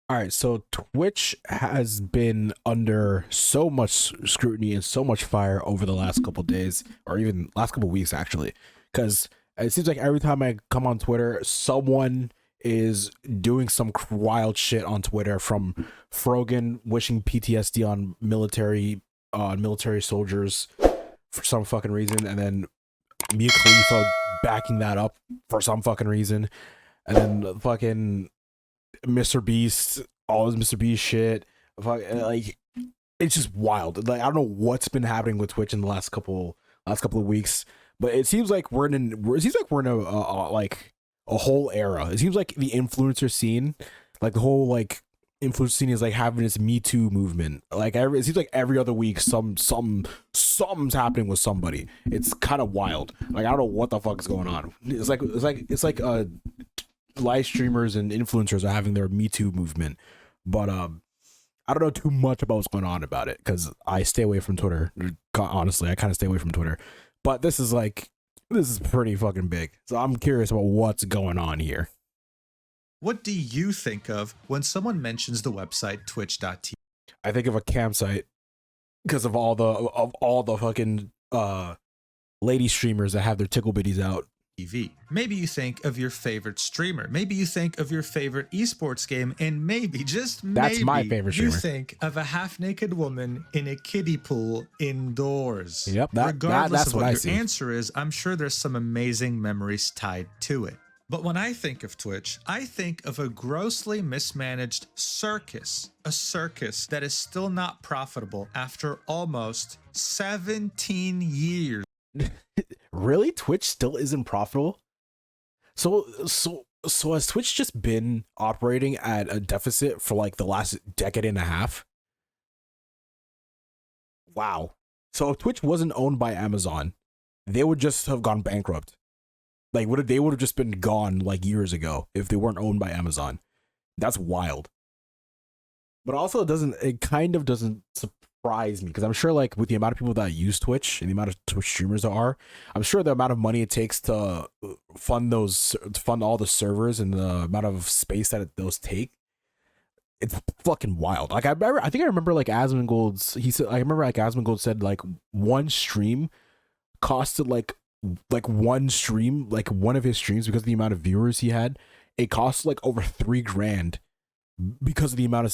All right, so Twitch has been under so much scrutiny and so much fire over the last couple days, or even last couple weeks, actually, because it seems like every time I come on Twitter, someone is doing some wild shit on Twitter. From Frogan wishing PTSD on military soldiers for some fucking reason, and then Mia Khalifa backing that up for some fucking reason, and then fucking Mr. Beast, all his Mr. Beast shit. Like, it's just wild. Like, I don't know what's been happening with Twitch in the last couple of weeks, but it seems like we're in like a whole era. It seems like the influencer scene, like the whole like influencer scene is like having this Me Too movement. Like it seems like every other week something's happening with somebody. It's kind of wild. Like I don't know what the fuck is going on. It's like live streamers and influencers are having their Me Too movement, but I don't know too much about what's going on about it because I stay away from Twitter. Honestly, I kind of stay away from Twitter, but this is pretty fucking big. So I'm curious about what's going on here. What do you think of when someone mentions the website twitch.tv? I think of a campsite because of all the fucking lady streamers that have their tickle bitties out. Maybe you think of your favorite streamer. Maybe you think of your favorite esports game, and maybe, just maybe, That's my favorite streamer. you think of a half-naked woman in a kiddie pool indoors. Yep, Regardless that's of what what I your see. answer is, I'm sure there's some amazing memories tied to it. But when I think of Twitch, I think of a grossly mismanaged circus. A circus that is still not profitable after almost 17 years. Really, Twitch still isn't profitable. So has Twitch just been operating at a deficit for like the last decade and a half? Wow. So if Twitch wasn't owned by Amazon, they would just have gone bankrupt. Like they would have just been gone like years ago if they weren't owned by Amazon. That's wild. But also it kind of doesn't surprise me because I'm sure like with the amount of people that use Twitch and the amount of Twitch streamers there are, I'm sure the amount of money it takes to fund all the servers and the amount of space that those take, it's fucking wild. Like I remember like Asmongold said like one stream costed like one of his streams, because of the amount of viewers he had, it cost like over 3 grand because of the amount of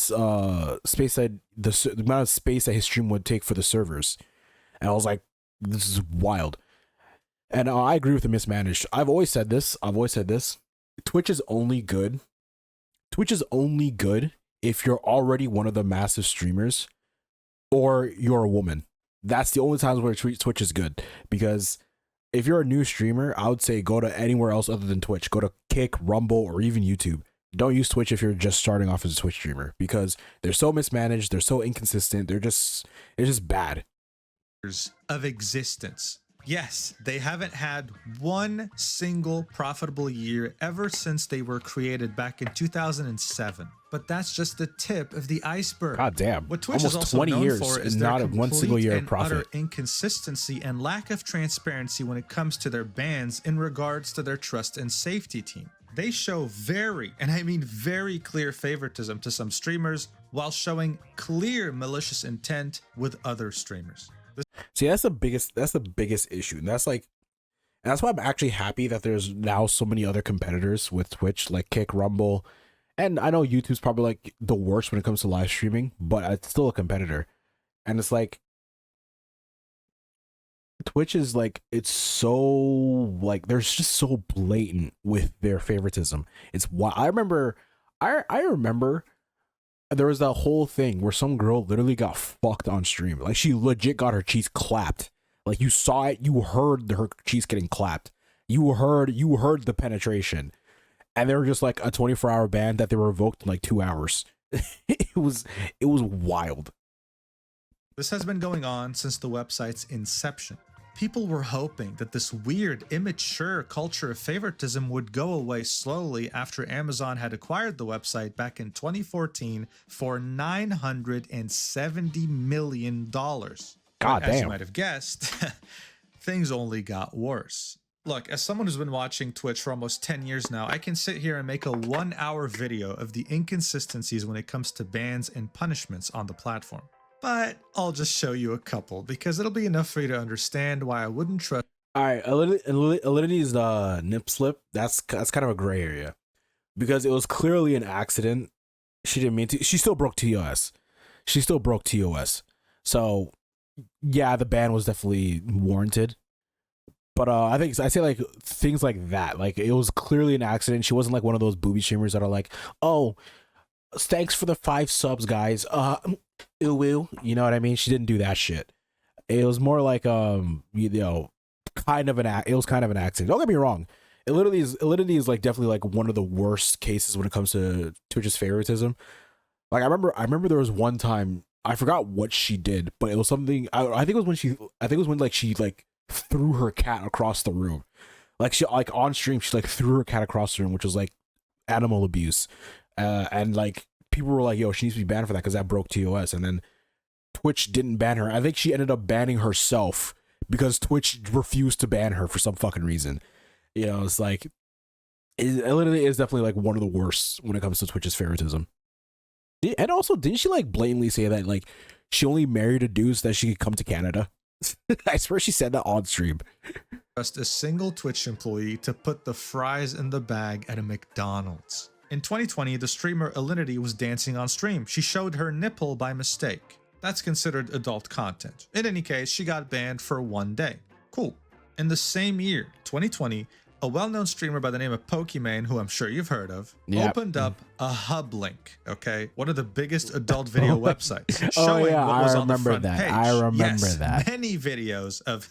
space that the amount of space that his stream would take for the servers. And I was like, this is wild. And I agree with the mismanaged. I've always said this. Twitch is only good. Twitch is only good if you're already one of the massive streamers or you're a woman. That's the only times where Twitch is good. Because if you're a new streamer, I would say go to anywhere else other than Twitch. Go to Kick, Rumble, or even YouTube. Don't use Twitch if you're just starting off as a Twitch streamer, because they're so mismanaged, they're so inconsistent, it's just bad. Of existence. Yes, they haven't had one single profitable year ever since they were created back in 2007. But that's just the tip of the iceberg. God damn. What Twitch almost is also 20 known years for is and their not one single year of and profit. utter inconsistency and lack of transparency when it comes to their bans in regards to their trust and safety team. They show very, and I mean very, clear favoritism to some streamers while showing clear malicious intent with other streamers. See, that's the biggest issue. And that's why I'm actually happy that there's now so many other competitors with Twitch, like Kick, Rumble. And I know YouTube's probably like the worst when it comes to live streaming, but it's still a competitor. And it's like Twitch is like, it's so like, there's just so blatant with their favoritism. It's why I remember there was that whole thing where some girl literally got fucked on stream. Like she legit got her cheeks clapped. Like you saw it, you heard her cheeks getting clapped. You heard the penetration. And they were just like a 24-hour ban that they were revoked in like 2 hours. it was wild. This has been going on since the website's inception. People were hoping that this weird, immature culture of favoritism would go away slowly after Amazon had acquired the website back in 2014 for $970 million. God But, as you damn. might have guessed, things only got worse. Look, as someone who's been watching Twitch for almost 10 years now, I can sit here and make a 1-hour video of the inconsistencies when it comes to bans and punishments on the platform. But I'll just show you a couple because it'll be enough for you to understand why I wouldn't trust. All right, Alinity's nip slip. That's kind of a gray area because it was clearly an accident. She didn't mean to. She still broke TOS. So yeah, the ban was definitely warranted. But I say like things like that. Like it was clearly an accident. She wasn't like one of those booby streamers that are like, oh, thanks for the 5 subs, guys. Ooh, you know what I mean? She didn't do that shit. It was more like kind of an accident. Don't get me wrong. It literally is like definitely like one of the worst cases when it comes to Twitch's favoritism. Like I remember there was one time, I forgot what she did, but it was something. I think it was when like she like threw her cat across the room. Like she like on stream she like threw her cat across the room, which was like animal abuse. And like people were like, yo, she needs to be banned for that because that broke TOS. And then Twitch didn't ban her. I think she ended up banning herself because Twitch refused to ban her for some fucking reason. You know, it's like it literally is definitely like one of the worst when it comes to Twitch's favoritism. And also, didn't she like blatantly say that like she only married a dude so that she could come to Canada? I swear she said that on stream. Trust a single Twitch employee to put the fries in the bag at a McDonald's. In 2020, the streamer Alinity was dancing on stream. She showed her nipple by mistake. That's considered adult content. In any case, she got banned for 1 day. Cool. In the same year, 2020, a well-known streamer by the name of Pokimane, who I'm sure you've heard of, opened up a hub link, okay? One of the biggest adult video websites, showing what was on the front page. I remember that. Many videos of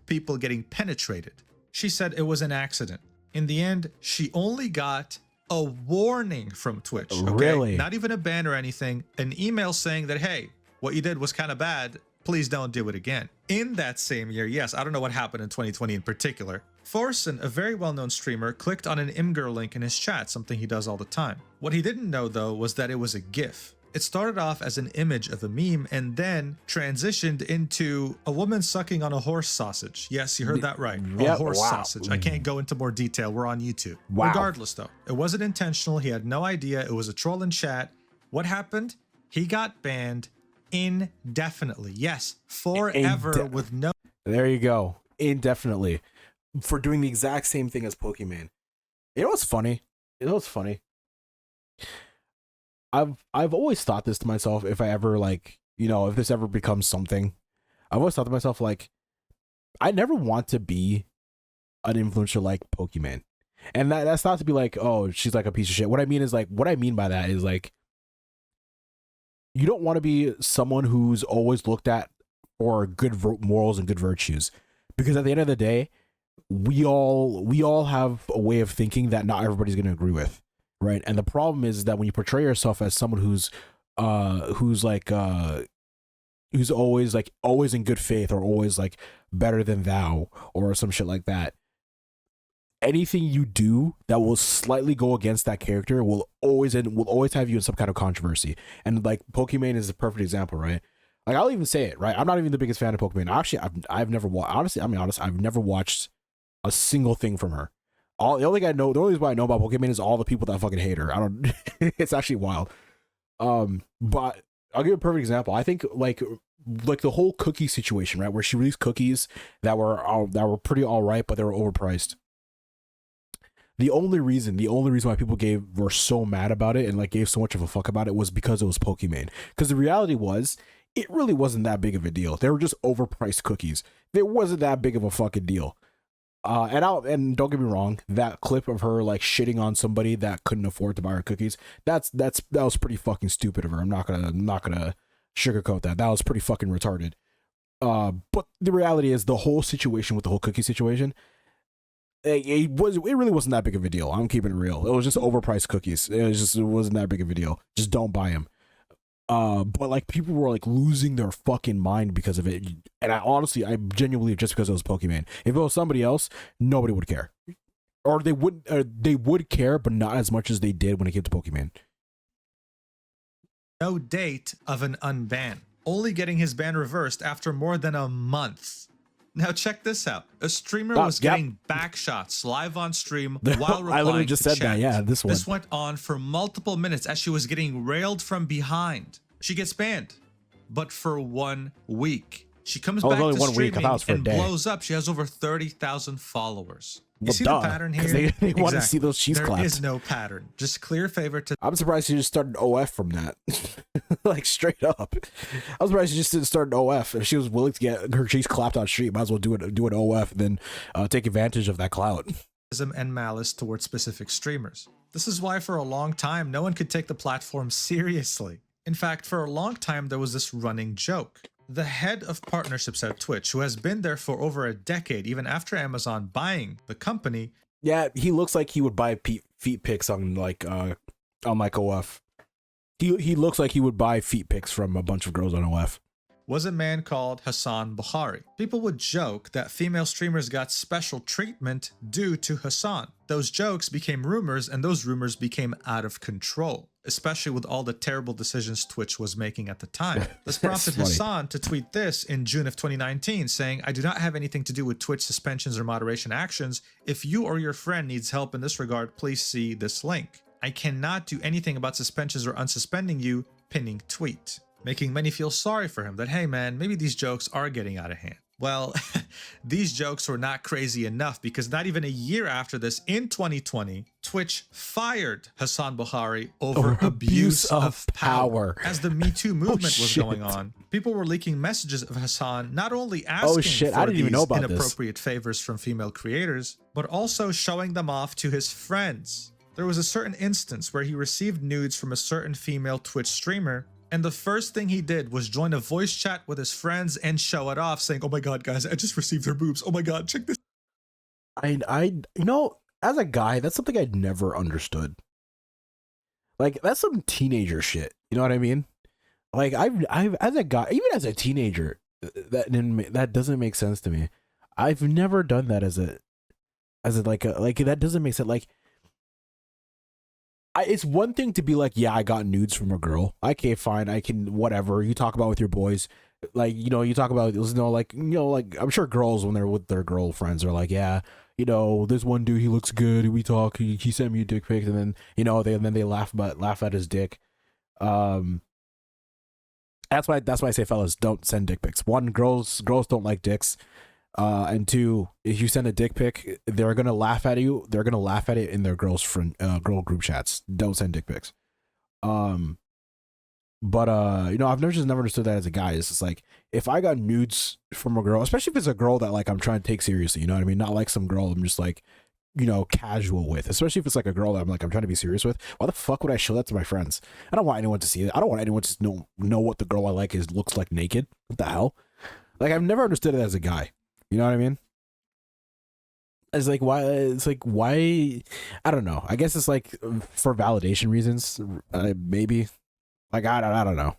people getting penetrated. She said it was an accident. In the end, she only got a warning from Twitch, okay? Really? Not even a ban or anything, an email saying that, hey, what you did was kind of bad. Please don't do it again. In that same year, yes, I don't know what happened in 2020 in particular, Forsen, a very well-known streamer, clicked on an Imgur link in his chat, something he does all the time. What he didn't know, though, was that it was a GIF. It started off as an image of a meme and then transitioned into a woman sucking on a horse sausage. Yes, you heard that right. A horse sausage. I can't go into more detail. We're on YouTube. Regardless, though, it wasn't intentional. He had no idea. It was a troll in chat. What happened? He got banned indefinitely. Yes, forever with no... There you go. Indefinitely. For doing the exact same thing as Pokimane. You know what's funny? I've always thought this to myself, if I ever like, you know, if this ever becomes something, I've always thought to myself, like, I never want to be an influencer like Pokimane. And that's not to be like, oh, she's like a piece of shit. What I mean by that is like, you don't want to be someone who's always looked at for good morals and good virtues, because at the end of the day, we all have a way of thinking that not everybody's going to agree with, right? And the problem is that when you portray yourself as someone who's always in good faith, or always like better than thou, or some shit like that, anything you do that will slightly go against that character will always have you in some kind of controversy. And like Pokimane is a perfect example, right? Like I'll even say it, right? I'm not even the biggest fan of Pokimane. Actually, I've never watched. Honestly, I'm honest. I've never watched a single thing from her. The only reason why I know about Pokimane is all the people that fucking hate her. I don't. It's actually wild. But I'll give you a perfect example. I think like the whole cookie situation, right, where she released cookies that were pretty all right, but they were overpriced. The only reason why people were so mad about it and like gave so much of a fuck about it was because it was Pokimane. Because the reality was, it really wasn't that big of a deal. They were just overpriced cookies. It wasn't that big of a fucking deal. And don't get me wrong, that clip of her like shitting on somebody that couldn't afford to buy her cookies, that was pretty fucking stupid of her. I'm not gonna sugarcoat that. That was pretty fucking retarded. But the reality is, the whole situation with the whole cookie situation, it really wasn't that big of a deal. I'm keeping it real. It was just overpriced cookies. It wasn't that big of a deal. Just don't buy them. But like people were like losing their fucking mind because of it. And I genuinely, just because it was Pokimane. If it was somebody else, nobody would care. Or they would care, but not as much as they did when it came to Pokimane. No date of an unban, only getting his ban reversed after more than a month. Now check this out. A streamer Oh, was yep. getting back shots live on stream while replying I literally just to said chat. that. Yeah, this one. This went on for multiple minutes as she was getting railed from behind. She gets banned, but for 1 week. She comes Oh, back only to 1 week. I streaming thought it was for a and day. blows up. She has over 30,000 followers. You Well, see duh, the pattern 'cause here? they want to see those cheese There clapped. is no pattern. Just clear favoritism. I'm surprised she just started OF from that. Like, straight up. I'm surprised she just didn't start an OF. If she was willing to get her cheese clapped on street, might as well do an OF and then take advantage of that clout. And malice towards specific streamers. This is why for a long time no one could take the platform seriously. In fact, for a long time there was this running joke. The head of partnerships at Twitch, who has been there for over a decade, even after Amazon buying the company. Yeah, he looks like he would buy feet pics on like OF. He looks like he would buy feet pics from a bunch of girls on OF. Was a man called Hassan Bukhari. People would joke that female streamers got special treatment due to Hassan. Those jokes became rumors, and those rumors became out of control, especially with all the terrible decisions Twitch was making at the time. This prompted Hassan to tweet this in June of 2019, saying, "I do not have anything to do with Twitch suspensions or moderation actions. If you or your friend needs help in this regard, please see this link. I cannot do anything about suspensions or unsuspending you," pinning tweet. Making many feel sorry for him that, hey man, maybe these jokes are getting out of hand. Well, these jokes were not crazy enough, because not even a year after this, in 2020, Twitch fired Hassan Bukhari over abuse of power. As the Me Too movement was going on, people were leaking messages of Hassan not only asking for I didn't even know about inappropriate favors from female creators, but also showing them off to his friends. There was a certain instance where he received nudes from a certain female Twitch streamer, and the first thing he did was join a voice chat with his friends and show it off, saying, "Oh my god, guys, I just received her boobs. Oh my god, check this." You know, as a guy, that's something I'd never understood. Like, that's some teenager shit. You know what I mean? Like, I've as a guy, even as a teenager, that doesn't make sense to me. I've never done that as a like that doesn't make sense. Like, it's one thing to be like, yeah, I got nudes from a girl. Okay, fine. I can, whatever. You talk about with your boys. Like, you know, you talk about, like I'm sure girls, when they're with their girlfriends, are like, yeah, you know, this one dude, he looks good. We talk. He sent me a dick pic, and then, you know, they laugh at his dick. That's why I say, fellas, don't send dick pics. One, girls don't like dicks. And two, if you send a dick pic, they're gonna laugh at you. They're gonna laugh at it in their girl group chats. Don't send dick pics. You know, I've never understood that as a guy. It's just like, if I got nudes from a girl, especially if it's a girl that like I'm trying to take seriously, you know what I mean? Not like some girl I'm just like, you know, casual with. Especially if it's like a girl that I'm trying to be serious with. Why the fuck would I show that to my friends? I don't want anyone to see it. I don't want anyone to know what the girl I like looks like naked. What the hell? Like, I've never understood it as a guy. You know what I mean? It's like, why? I don't know. I guess it's like for validation reasons, maybe. Like, I don't know.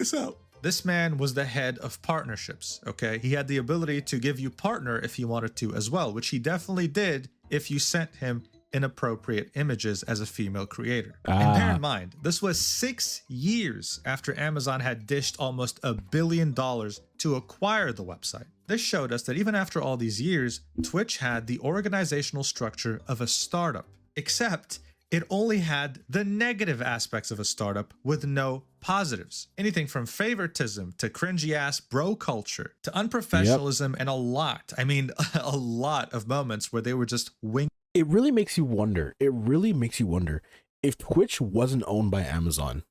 So this man was the head of partnerships. Okay, he had the ability to give you partner if he wanted to as well, which he definitely did if you sent him inappropriate images as a female creator. And bear in mind, this was 6 years after Amazon had dished almost $1 billion to acquire the website. This showed us that even after all these years, Twitch had the organizational structure of a startup, except it only had the negative aspects of a startup with no positives. Anything from favoritism to cringy ass bro culture to unprofessionalism, and a lot of moments where they were just winging. It really makes you wonder. If Twitch wasn't owned by Amazon,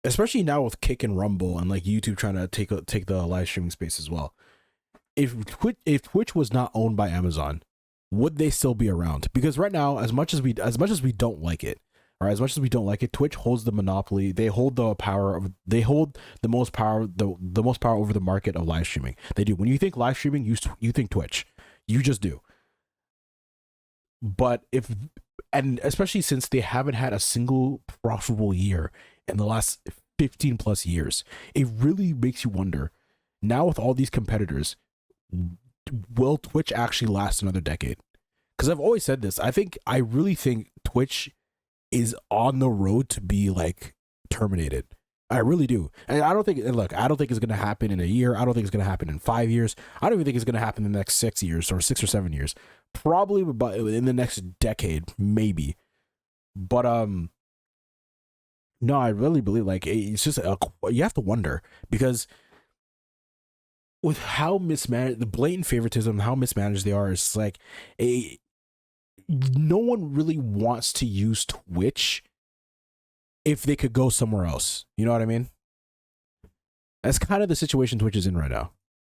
especially now with Kick and Rumble and like YouTube trying to take the live streaming space as well. If Twitch was not owned by Amazon, would they still be around? Because right now, as much as we don't like it, or as much as we don't like it, Twitch holds the monopoly. They hold the most power over the market of live streaming. They do. When you think live streaming, you think Twitch. You just do. But especially since they haven't had a single profitable year in the last 15 plus years, it really makes you wonder, now with all these competitors, will Twitch actually last another decade? Because I've always said this. I really think Twitch is on the road to be like terminated. I really do. And I don't think, and look, I don't think it's going to happen in a year. I don't think it's going to happen in 5 years. I don't even think it's going to happen in the next 6 years or 6 or 7 years. Probably in the next decade, maybe. But, no, I really believe like it's just, you have to wonder because with how mismanaged, the blatant favoritism, how mismanaged they are, it's like no one really wants to use Twitch if they could go somewhere else. You know what I mean? That's kind of the situation Twitch is in right now.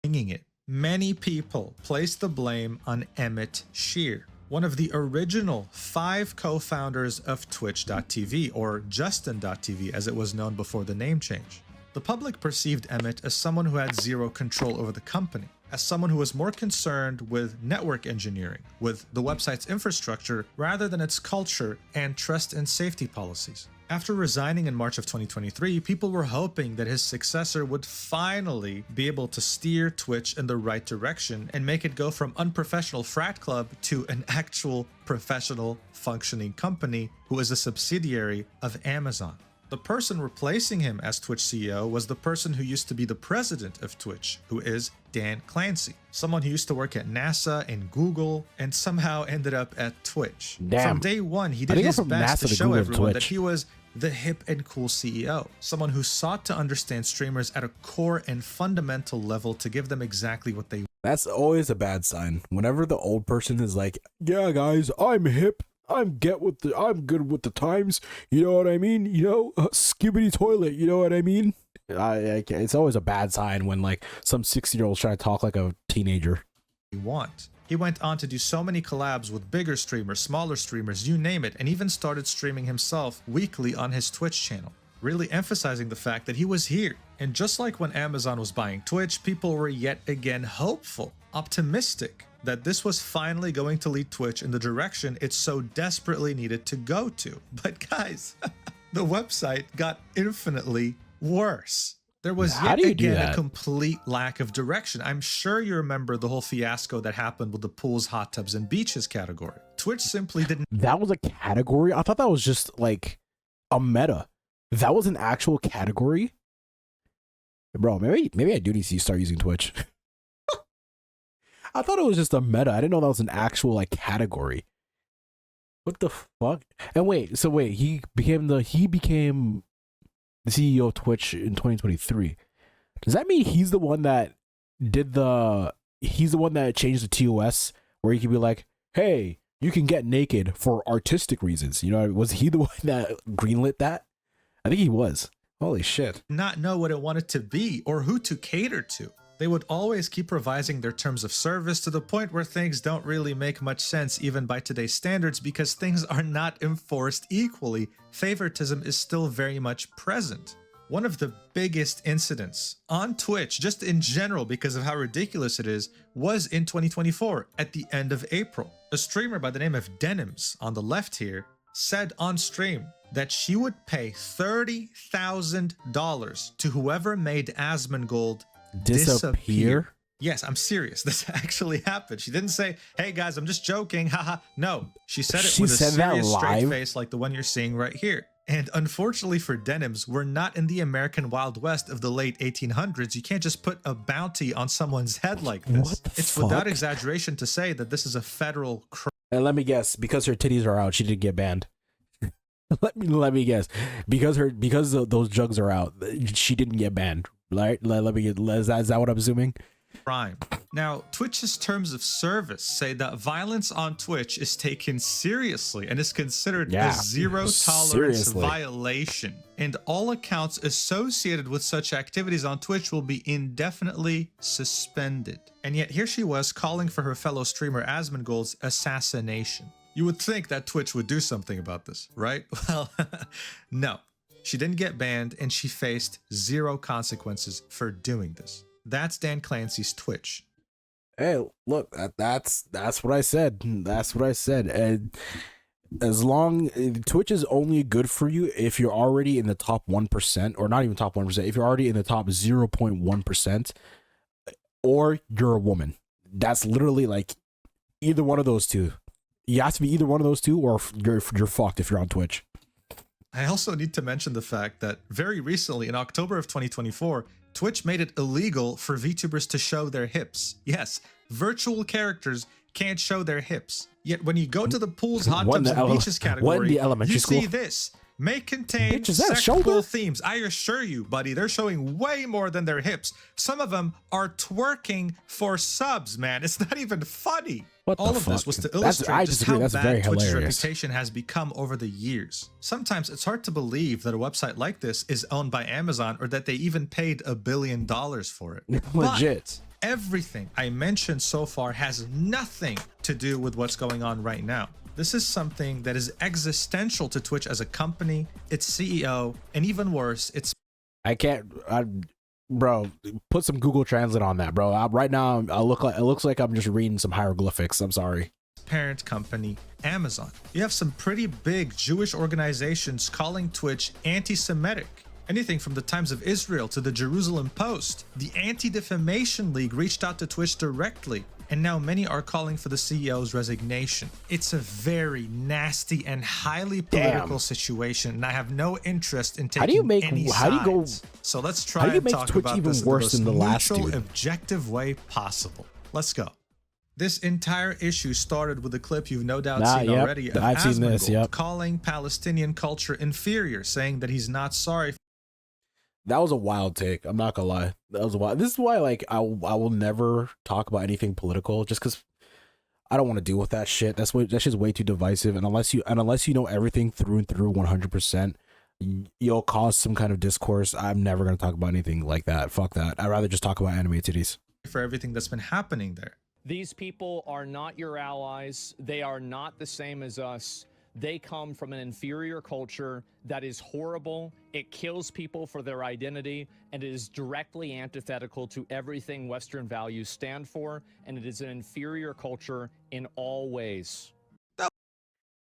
It. Many people place the blame on Emmett Shear, one of the original 5 co-founders of Twitch.tv, or Justin.tv as it was known before the name change. The public perceived Emmett as someone who had zero control over the company, as someone who was more concerned with network engineering, with the website's infrastructure, rather than its culture and trust and safety policies. After resigning in March of 2023, people were hoping that his successor would finally be able to steer Twitch in the right direction and make it go from unprofessional frat club to an actual professional functioning company who is a subsidiary of Amazon. The person replacing him as Twitch CEO was the person who used to be the president of Twitch, who is Dan Clancy, someone who used to work at NASA and Google and somehow ended up at Twitch. Damn. From day one, he did his best to show everyone that he was the hip and cool CEO, someone who sought to understand streamers at a core and fundamental level to give them exactly what they want. That's always a bad sign. Whenever the old person is like, yeah, guys, I'm hip. I'm good with the times. You know what I mean? You know, skibbity toilet. You know what I mean? It's always a bad sign when like some 60-year-old's trying to talk like a teenager. He went on to do so many collabs with bigger streamers, smaller streamers, you name it, and even started streaming himself weekly on his Twitch channel, really emphasizing the fact that he was here. And just like when Amazon was buying Twitch, people were yet again hopeful, optimistic that this was finally going to lead Twitch in the direction it so desperately needed to go to. But guys, the website got infinitely worse. There was yet again a complete lack of direction. I'm sure you remember the whole fiasco that happened with the pools, hot tubs, and beaches category. Twitch simply didn't. That was a category? I thought that was just like a meta. That was an actual category? Bro, maybe I do need to start using Twitch. I thought it was just a meta. I didn't know that was an actual like category. What the fuck? And wait, he became the CEO of Twitch in 2023. Does that mean he's the one that changed the TOS where he could be like, hey, you can get naked for artistic reasons? You know, was he the one that greenlit that? I think he was. Holy shit. Not know what it wanted to be or who to cater to. They would always keep revising their terms of service to the point where things don't really make much sense even by today's standards because things are not enforced equally. Favoritism is still very much present. One of the biggest incidents on Twitch, just in general because of how ridiculous it is, was in 2024 at the end of April. A streamer by the name of Denims on the left here said on stream that she would pay $30,000 to whoever made Asmongold disappear. Yes, I'm serious. This actually happened. She didn't say, hey guys, I'm just joking, haha. No, she said it with a serious straight face like the one you're seeing right here. And unfortunately for Denims, we're not in the American Wild West of the late 1800s. You can't just put a bounty on someone's head like this. It's without exaggeration to say that this is a federal crime. And let me guess, because her titties are out, she didn't get banned. let me guess, because those jugs are out, she didn't get banned. Right? Is that what I'm assuming? Crime. Now, Twitch's terms of service say that violence on Twitch is taken seriously and is considered a zero tolerance violation. And all accounts associated with such activities on Twitch will be indefinitely suspended. And yet here she was calling for her fellow streamer Asmongold's assassination. You would think that Twitch would do something about this, right? Well, no. She didn't get banned, and she faced zero consequences for doing this. That's Dan Clancy's Twitch. Hey, look, that's what I said. That's what I said. And as long Twitch is only good for you if you're already in the top 1%, or not even top 1%, if you're already in the top 0.1%, or you're a woman. That's literally like either one of those two. You have to be either one of those two, or you're fucked if you're on Twitch. I also need to mention the fact that very recently, in October of 2024, Twitch made it illegal for VTubers to show their hips. Yes, virtual characters can't show their hips. Yet when you go to the pools, hot tubs, and beaches category, you see this. May contain sexual themes. I assure you, buddy, they're showing way more than their hips. Some of them are twerking for subs, man. It's not even funny. All of this was to illustrate just how bad Twitch's reputation has become over the years. Sometimes it's hard to believe that a website like this is owned by Amazon or that they even paid $1 billion for it. Legit. But everything I mentioned so far has nothing to do with what's going on right now. This is something that is existential to Twitch as a company, its CEO, and even worse, its... Bro, put some Google Translate on that, bro. Right now, it looks like I'm just reading some hieroglyphics. I'm sorry. Parent company, Amazon. You have some pretty big Jewish organizations calling Twitch anti-Semitic. Anything from the Times of Israel to the Jerusalem Post. The Anti-Defamation League reached out to Twitch directly, and now many are calling for the CEO's resignation. It's a very nasty and highly political situation, and I have no interest in taking any sides. So let's try and talk about this in the most neutral, objective way possible. Let's go. This entire issue started with a clip you've no doubt seen already of Asmongold calling Palestinian culture inferior, saying that he's not sorry. That was a wild take. I'm not gonna lie. That was a wild. This is why, like, I will never talk about anything political, just because I don't want to deal with that shit. That's just way too divisive. And unless you know everything through and through 100%, you'll cause some kind of discourse. I'm never gonna talk about anything like that. Fuck that. I'd rather just talk about anime titties. For everything that's been happening there. These people are not your allies. They are not the same as us. They come from an inferior culture that is horrible. It kills people for their identity, and it is directly antithetical to everything Western values stand for, and it is an inferior culture in all ways.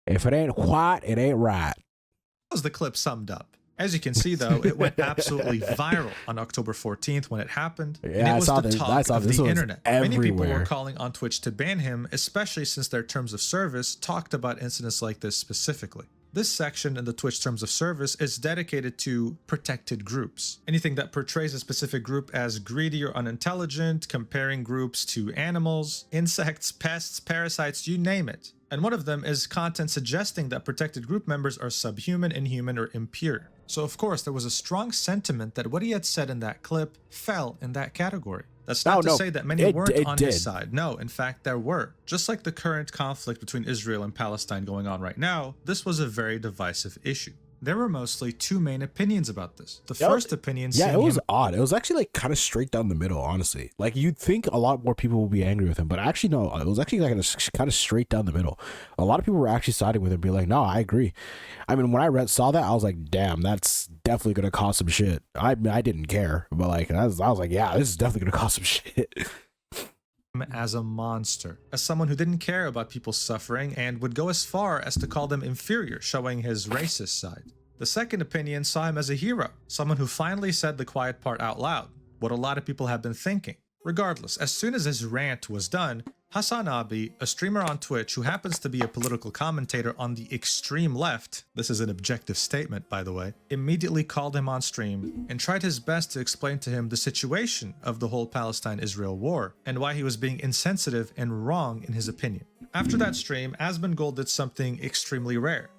If it ain't white, it ain't right. That was the clip summed up. As you can see, though, it went absolutely viral on October 14th when it happened. Yeah, and it was the talk of the internet. Everywhere. Many people were calling on Twitch to ban him, especially since their terms of service talked about incidents like this specifically. This section in the Twitch terms of service is dedicated to protected groups. Anything that portrays a specific group as greedy or unintelligent, comparing groups to animals, insects, pests, parasites, you name it. And one of them is content suggesting that protected group members are subhuman, inhuman, or impure. So of course there was a strong sentiment that what he had said in that clip fell in that category. That's not to say that many weren't on his side. No, in fact, there were. Just like the current conflict between Israel and Palestine going on right now, this was a very divisive issue. There were mostly two main opinions about this. The first opinion... Yeah, it was odd. It was actually like kind of straight down the middle, honestly. Like you'd think a lot more people would be angry with him, but actually no, it was actually like kind of straight down the middle. A lot of people were actually siding with him, be like, no, I agree. I mean, when I saw that, I was like, damn, that's definitely going to cause some shit. I didn't care, but like, I was like, yeah, this is definitely going to cause some shit. As a monster, as someone who didn't care about people's suffering and would go as far as to call them inferior, showing his racist side. The second opinion saw him as a hero, someone who finally said the quiet part out loud, what a lot of people have been thinking. Regardless, as soon as his rant was done, Hassan Abi, a streamer on Twitch who happens to be a political commentator on the extreme left, this is an objective statement by the way, immediately called him on stream and tried his best to explain to him the situation of the whole Palestine-Israel war and why he was being insensitive and wrong in his opinion. After that stream, Asmongold did something extremely rare.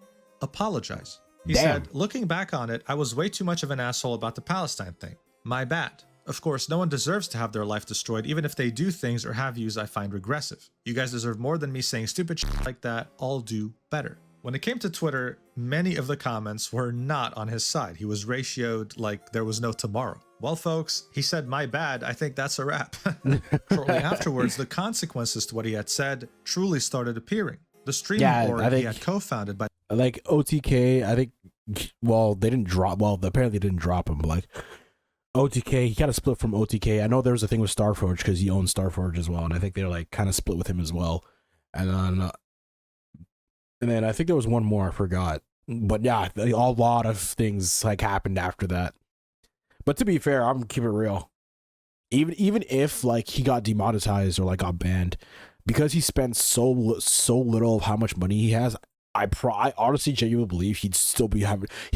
Apologize. He said, looking back on it, I was way too much of an asshole about the Palestine thing. My bad. Of course, no one deserves to have their life destroyed, even if they do things or have views I find regressive. You guys deserve more than me saying stupid shit like that. I'll do better. When it came to Twitter, many of the comments were not on his side. He was ratioed like there was no tomorrow. Well, folks, he said, my bad. I think that's a wrap. Shortly afterwards, the consequences to what he had said truly started appearing. The streaming board he had co-founded by... Like OTK, I think, well, they didn't drop, well, apparently they didn't drop him, but like, OTK, he kind of split from OTK. I know there was a thing with Starforge because he owns Starforge as well, and I think they're like kind of split with him as well. And then I think there was one more I forgot, but yeah, a lot of things like happened after that. But to be fair, I'm gonna keep it real. Even if like he got demonetized or like got banned, because he spent so little of how much money he has, I honestly genuinely believe he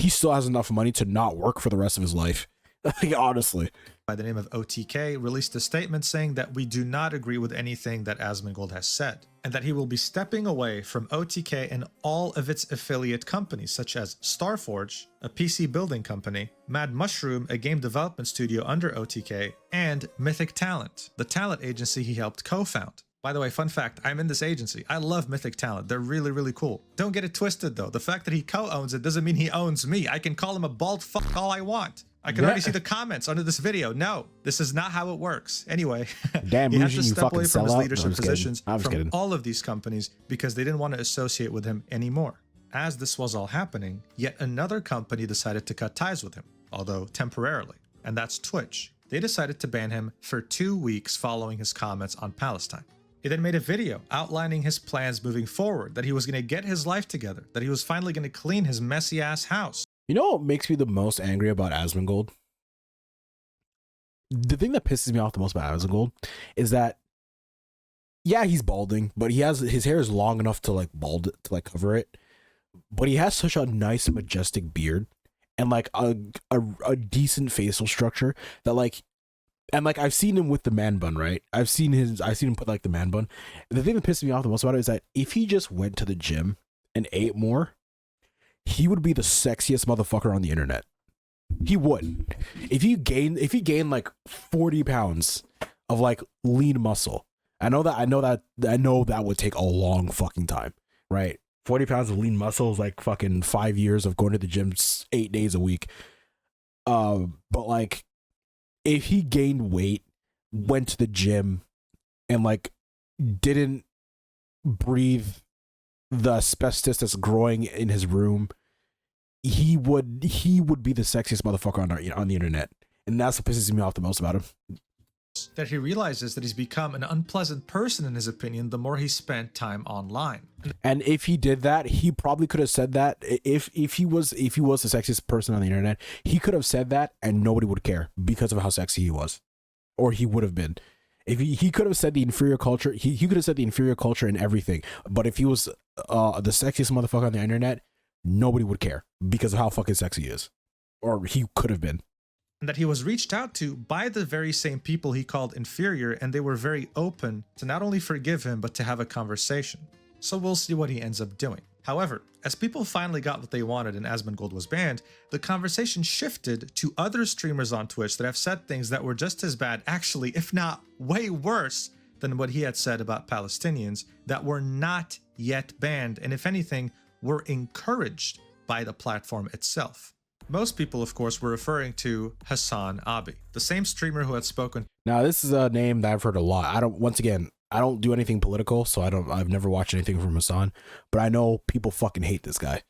still has enough money to not work for the rest of his life. Like, honestly. by the name of OTK released a statement saying that we do not agree with anything that Asmongold has said, and that he will be stepping away from OTK and all of its affiliate companies such as Starforge, a PC building company, Mad Mushroom, a game development studio under OTK, and Mythic Talent, the talent agency he helped co-found. By the way, fun fact, I'm in this agency. I love Mythic Talent. They're really, really cool. Don't get it twisted though. The fact that he co-owns it doesn't mean he owns me. I can call him a bald fuck all I want. I can already see the comments under this video. No, this is not how it works. Anyway, Damn, he had to you step away from his sellout? leadership positions I'm just from kidding. all of these companies because they didn't want to associate with him anymore. As this was all happening, yet another company decided to cut ties with him, although temporarily, and that's Twitch. They decided to ban him for 2 weeks following his comments on Palestine. He then made a video outlining his plans moving forward, that he was going to get his life together, that he was finally going to clean his messy ass house. You know what makes me the most angry about Asmongold? The thing that pisses me off the most about Asmongold is that, yeah, he's balding, but his hair is long enough to like bald it, to like cover it. But he has such a nice, majestic beard and like a decent facial structure that like, and like I've seen him with the man bun, right? I've seen him put like the man bun. The thing that pisses me off the most about it is that if he just went to the gym and ate more, he would be the sexiest motherfucker on the internet. He would. If he gained like 40 pounds of like lean muscle, I know that would take a long fucking time, right? 40 pounds of lean muscle is like fucking 5 years of going to the gym 8 days a week. But like, if he gained weight, went to the gym, and like didn't breathe the asbestos that's growing in his room, he would be the sexiest motherfucker on the internet, and that's what pisses me off the most about him. That he realizes that he's become an unpleasant person in his opinion the more he spent time online. And if he did that, he probably could have said that if he was the sexiest person on the internet, he could have said that and nobody would care because of how sexy he was, or he would have been. If he could have said the inferior culture, he could have said the inferior culture and everything. But if he was the sexiest motherfucker on the internet, nobody would care because of how fucking sexy he is, or he could have been. And that he was reached out to by the very same people he called inferior, and they were very open to not only forgive him, but to have a conversation. So we'll see what he ends up doing. However, as people finally got what they wanted and Asmongold was banned, the conversation shifted to other streamers on Twitch that have said things that were just as bad, actually, if not way worse, than what he had said about Palestinians that were not yet banned, and if anything, were encouraged by the platform itself. Most people, of course, were referring to Hassan Abi, the same streamer who had spoken. Now, this is a name that I've heard a lot. I don't do anything political, so I've never watched anything from Hassan, but I know people fucking hate this guy.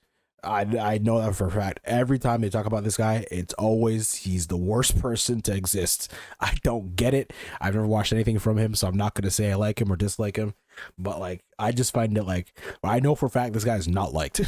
I know that for a fact. Every time they talk about this guy, it's always he's the worst person to exist. I don't get it. I've never watched anything from him, so I'm not gonna say I like him or dislike him. But like, I just find it like, I know for a fact this guy is not liked.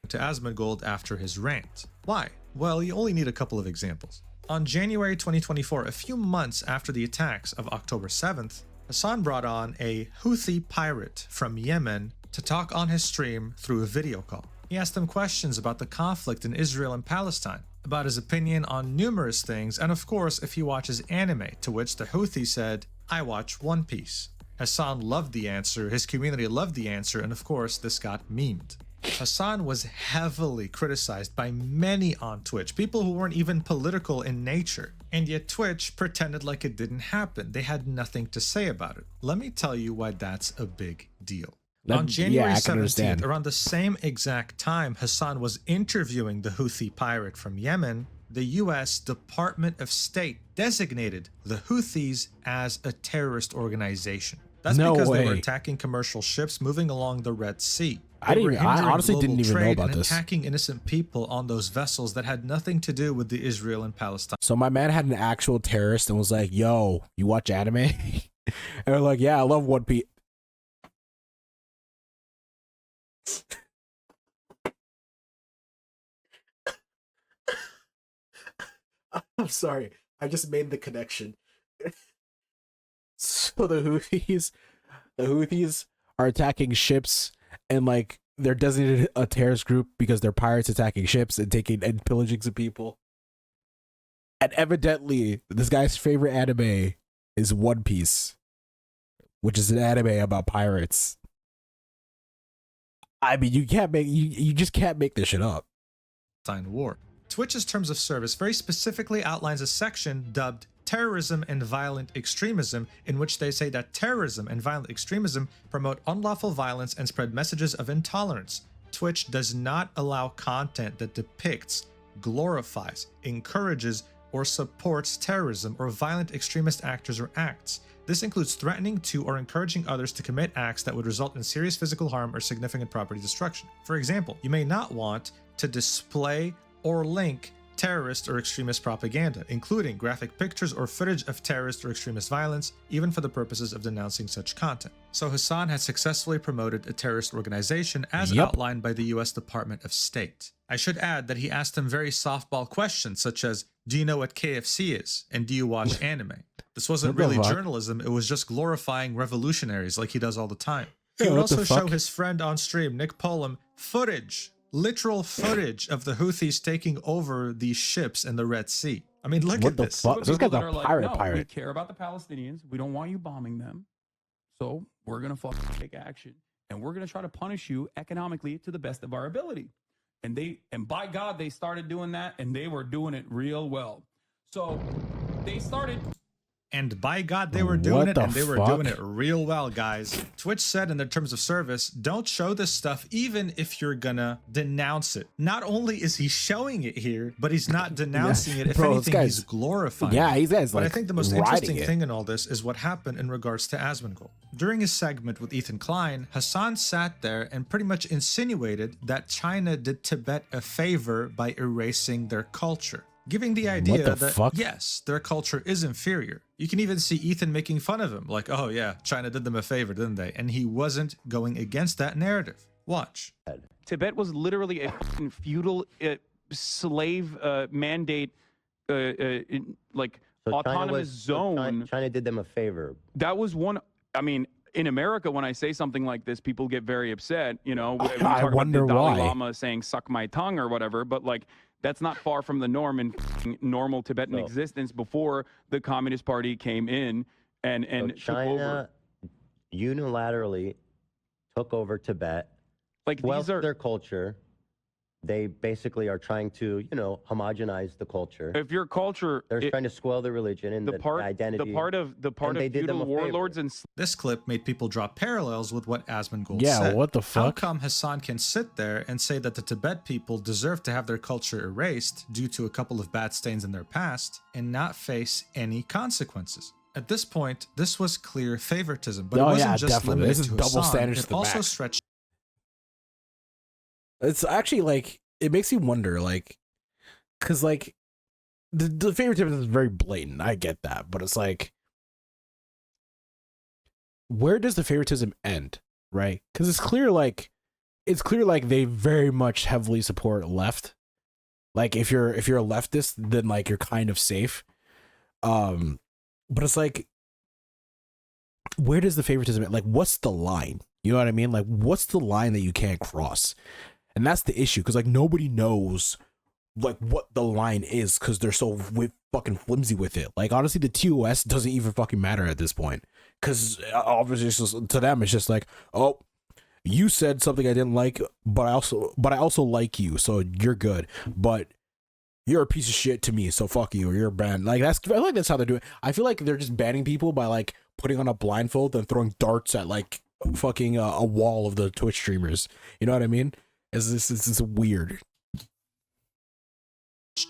To Asmongold after his rant. Why? Well, you only need a couple of examples. On January 2024, a few months after the attacks of October 7th, Hassan brought on a Houthi pirate from Yemen to talk on his stream through a video call. He asked him questions about the conflict in Israel and Palestine, about his opinion on numerous things, and of course if he watches anime, to which the Houthi said, "I watch One Piece." Hassan loved the answer, his community loved the answer, and of course this got memed. Hassan was heavily criticized by many on Twitch, people who weren't even political in nature, and yet Twitch pretended like it didn't happen. They had nothing to say about it. Let me tell you why that's a big deal. On January 17th, around the same exact time Hassan was interviewing the Houthi pirate from Yemen, the US Department of State designated the Houthis as a terrorist organization. That's because they were attacking commercial ships moving along the Red Sea. I honestly didn't even know about this. Attacking innocent people on those vessels that had nothing to do with the Israel and Palestine. So my man had an actual terrorist and was like, "Yo, you watch anime?" And they're like, "Yeah, I love One Piece." I'm sorry, I just made the connection. So the Houthis are attacking ships and like they're designated a terrorist group because they're pirates attacking ships and taking and pillaging some people. And evidently, this guy's favorite anime is One Piece, which is an anime about pirates. I mean, you just can't make this shit up. War. Twitch's terms of service very specifically outlines a section dubbed terrorism and violent extremism, in which they say that terrorism and violent extremism promote unlawful violence and spread messages of intolerance. Twitch does not allow content that depicts, glorifies, encourages, or supports terrorism or violent extremist actors or acts. This includes threatening to or encouraging others to commit acts that would result in serious physical harm or significant property destruction. For example, you may not want to display or link terrorist or extremist propaganda, including graphic pictures or footage of terrorist or extremist violence, even for the purposes of denouncing such content. So Hassan has successfully promoted a terrorist organization as outlined by the US Department of State. I should add that he asked him very softball questions such as, do you know what KFC is? And do you watch anime? This wasn't really journalism, it was just glorifying revolutionaries like he does all the time. He would also show his friend on stream, Nick Polam, literal footage of the Houthis taking over these ships in the Red Sea. I mean, look at this. Fuck? This guy's a pirate. We care about the Palestinians. We don't want you bombing them. So we're going to fucking take action. And we're going to try to punish you economically to the best of our ability. And by God, they started doing that, and they were doing it real well. So they started... And by God, they were doing it, and they were doing it real well, guys. Twitch said in their terms of service, don't show this stuff even if you're gonna denounce it. Not only is he showing it here, but he's not denouncing it. If anything, he's glorifying it. Yeah, he's like, but I think the most interesting thing in all this is what happened in regards to Asmongold. During his segment with Ethan Klein, Hassan sat there and pretty much insinuated that China did Tibet a favor by erasing their culture, giving the idea that, yes, their culture is inferior. You can even see Ethan making fun of him, like, oh yeah, China did them a favor, didn't they? And he wasn't going against that narrative. Watch. Tibet was literally a feudal slave mandate, like so autonomous zone. China did them a favor. That was one, I mean, in America, when I say something like this, people get very upset, you know, we I talk wonder about the Dalai why. Lama saying, suck my tongue or whatever, but like, that's not far from the norm in normal Tibetan existence before the Communist Party came in and so China unilaterally took over Tibet, like these are their culture. They basically are trying to, you know, homogenize the culture. If your culture, they're trying to spoil the religion and the identity. The part of feudal warlords and this clip made people draw parallels with what Asmongold said. Yeah, what the fuck? How come Hassan can sit there and say that the Tibet people deserve to have their culture erased due to a couple of bad stains in their past and not face any consequences? At this point, this was clear favoritism, but it wasn't just limited to Hassan. It also stretched. It's actually like, it makes you wonder, like, because like the favoritism is very blatant. I get that, but it's like, where does the favoritism end, right? Because it's clear like they very much heavily support left. Like if you're a leftist, then like you're kind of safe. But it's like, where does the favoritism end? Like, what's the line? You know what I mean? Like, what's the line that you can't cross? And that's the issue, because like nobody knows like what the line is, because they're so fucking flimsy with it. Like honestly, the TOS doesn't even fucking matter at this point, because obviously it's just, to them it's just like, oh, you said something I didn't like, but I also like you, so you're good, but you're a piece of shit to me, so fuck you, or you're banned. Like I feel like that's how they're doing. I feel like they're just banning people by like putting on a blindfold and throwing darts at like fucking a wall of the Twitch streamers. You know what I mean? This is weird.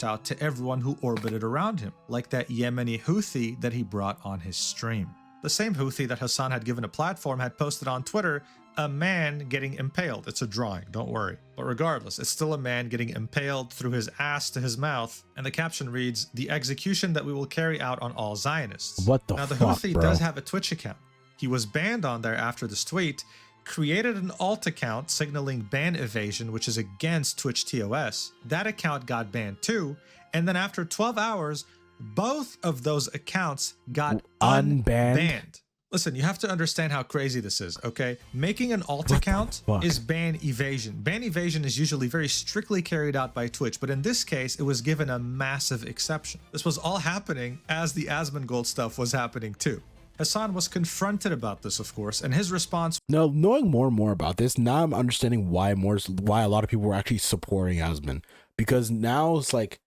Out to everyone who orbited around him, like that Yemeni Houthi that he brought on his stream. The same Houthi that Hassan had given a platform had posted on Twitter a man getting impaled. It's a drawing, don't worry. But regardless, it's still a man getting impaled through his ass to his mouth, and the caption reads, "The execution that we will carry out on all Zionists." What the fuck, fuck, Now the Houthi bro? does have a Twitch account. He was banned on there after this tweet, created an alt account signaling ban evasion, which is against Twitch TOS. That account got banned too, and then after 12 hours, both of those accounts got unbanned. Listen, you have to understand how crazy this is, okay? Making an alt account is ban evasion. Ban evasion is usually very strictly carried out by Twitch, but in this case, it was given a massive exception. This was all happening as the Asmongold stuff was happening too. Hassan was confronted about this, of course, and his response... Now, knowing more and more about this, now I'm understanding why a lot of people were actually supporting Asmon. Because now it's like,